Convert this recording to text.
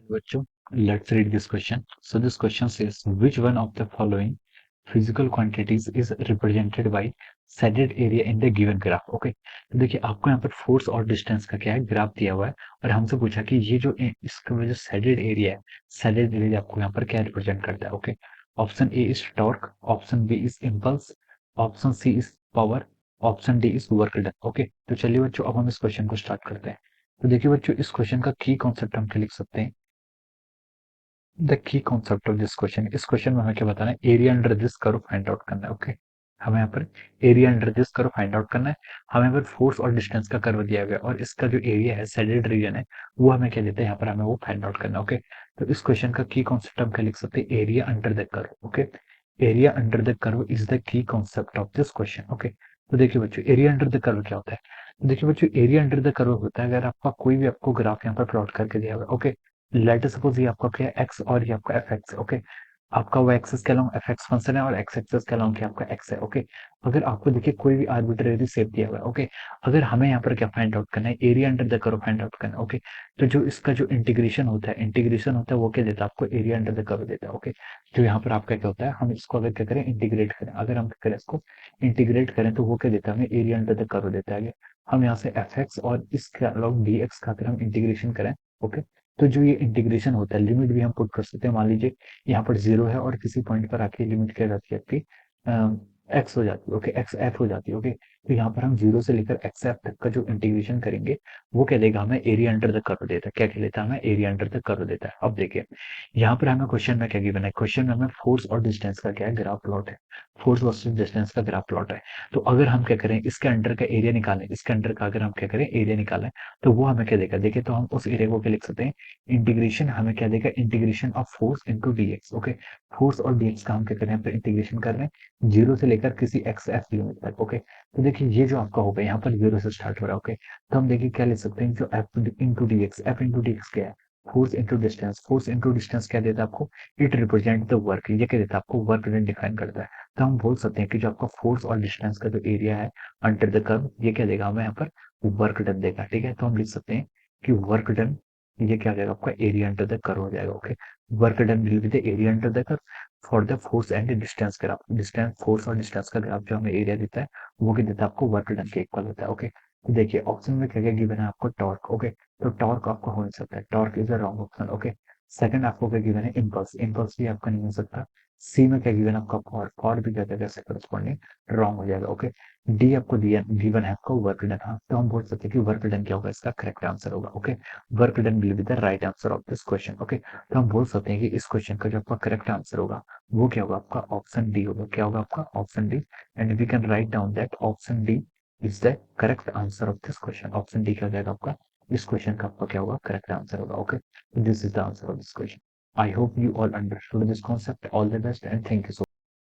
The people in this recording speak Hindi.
बच्चों, let's read this question. So this question says, which one of the following physical quantities is represented by shaded area in the given graph? Okay, तो देखिए आपको यहाँ पर फोर्स और डिस्टेंस का क्या है ग्राफ दिया हुआ है और हमसे पूछा कि ये जो इसका जो shaded area है, shaded area आपको यहाँ पर क्या रिप्रेजेंट करता है? Okay, option A is torque, option B is impulse, option C is power, option D is work done. Okay, तो चलिए बच्चों अब हम इस क्वेश्चन को स्टार्ट करते हैं. तो देखिए बच्चों, इस क्वेश्चन का की कॉन्सेप्ट हम क्या लिख सकते हैं? The key concept of this question, इस क्वेश्चन में हमें क्या बताना है? Area under this curve find out करना है. ओके, हमें यहाँ पर area under this curve find out करना है. हमें यहाँ पर फोर्स और डिस्टेंस का कर्व दिया गया है और इसका जो एरिया है, सैडेड रीजन है, वो हमें क्या देता है? यहाँ पर हमें वो फाइंड आउट करना है. ओके, तो इस क्वेश्चन का की कॉन्सेप्ट हम क्या लिख सकते हैं? Area under the curve. Okay, area under the curve is the key concept of this question. Okay, तो देखिए बच्चों, एरिया अंडर द कर्व क्या होता है? देखिए बच्चों, एरिया अंडर द कर्व होता है अगर आपका कोई भी आपको ग्राफ यहाँ पर प्लॉट करके दिया हुआ है. ओके, लेट सपोज ये आपका क्या है? एक्स और ये आपका एफ एक्स. ओके, आपका वो एक्सेस के अलोंग एफ एक्स फंक्शन है और एक्स एक्सेस के अलोंग क्या आपका एक्स है. ओके, अगर आपको देखिए कोई भी आर्बिट्रेरी शेप दिया हुआ है. ओके, अगर हमें यहाँ पर क्या फाइंड आउट करना है? Area under the curve find out करना है. ओके, तो जो इसका जो इंटीग्रेशन होता है वो क्या देता है आपको? एरिया अंडर द कर्व देता है. ओके, जो यहाँ पर आपका क्या होता है, हम इसको अगर क्या करें? इंटीग्रेट करें. अगर हम क्या करें इसको इंटीग्रेट करें तो वो क्या देता है? हमें एरिया अंडर द कर्व देता है. हम यहाँ से एफ एक्स और इसके अलोंग डी एक्स का अगर हम इंटीग्रेशन करें, ओके, तो जो ये इंटीग्रेशन होता है, लिमिट भी हम पुट कर सकते हैं. मान लीजिए यहाँ पर 0 है और किसी पॉइंट पर आके लिमिट क्या जाती है आपकी? एक्स हो जाती है. ओके, एक्स एफ हो जाती है. ओके, तो यहाँ पर हम 0 से लेकर एक्स एफ तक का जो इंटीग्रेशन करेंगे वो क्या देगा हमें? एरिया अंडर द कर्व देता है. क्या क्या देता है हमें? एरिया अंडर द कर्व देता है. अब देखिए यहाँ पर हमें क्वेश्चन में क्या गिवन है? क्वेश्चन में हमें फोर्स और डिस्टेंस का क्या है? ग्राफ प्लॉट है. फोर्स वर्सेस डिस्टेंस का ग्राफ प्लॉट है. तो अगर हम क्या करें? इसके अंडर का एरिया निकालें, इसके अंडर का अगर हम क्या करें? एरिया निकालें, तो वो हमें क्या देगा? देखिए, तो हम उस एरिया को क्या लिख सकते हैं? इंटीग्रेशन हमें क्या देगा? Integration of force into dx. Okay, force और डीएक्स का हम क्या कर रहे हैं? यहाँ पर इंटीग्रेशन कर रहे हैं 0 से लेकर किसी एक्स एफ लिमिट तक. ओके, तो देखिए ये जो आपका होगा यहाँ पर 0 से स्टार्ट हो रहा है. ओके, तो हम देखिए क्या लिख सकते हैं? जो F into dx, F into dx क्या है? Force into distance. Force into distance क्या देता है आपको? It represent the work. ये क्या देता है आपको? वर्क डन डिफाइन करता है. तो हम बोल सकते हैं कि जो आपका फोर्स और डिस्टेंस का जो एरिया है अंडर द कर्व, ये क्या देगा हमें? यहाँ पर वर्क डन देगा. ठीक है, तो हम लिख सकते हैं कि वर्क डन, ये क्या हो जाएगा आपका? एरिया अंडर द कर्व हो जाएगा. Okay, work done will be the area under the curve for the force and distance graph. Distance, force और डिस्टेंस का ग्राफ जो हमें एरिया देता है वो क्या देता है आपको? वर्क डन के इक्वल होता है. ओके, तो देखिए ऑप्शन में क्या क्या गिवन है आपको? टॉर्क. ओके, तो टॉर्क आपका हो नहीं सकता है. Torque is a wrong option. Okay, second आपको क्या गिवन है? इम्पल्स. इम्पल्स भी आपका नहीं हो सकता. सी में क्या गिवन है आपका? फॉर. फॉर भी क्या देगा? करस्पॉन्डिंग रॉन्ग हो जाएगा. ओके, डी आपको दिया गिवन है आपको वर्क डन. हाँ, तो हम बोल सकते हैं कि वर्क डन क्या होगा? इसका करेक्ट आंसर होगा. Okay, work done will be the right answer of this question. Okay, तो हम बोल सकते हैं कि इस क्वेश्चन का जो आपका करेक्ट आंसर होगा वो क्या होगा? आपका ऑप्शन डी होगा. क्या होगा आपका? Option D. And we can write down that option D is the correct answer of this question. Option D क्या हो जाएगा आपका? इस क्वेश्चन का आपका क्या होगा? करेक्ट आंसर होगा. Okay, this is the answer of this question. I hope you all understood this concept. All the best and thank you so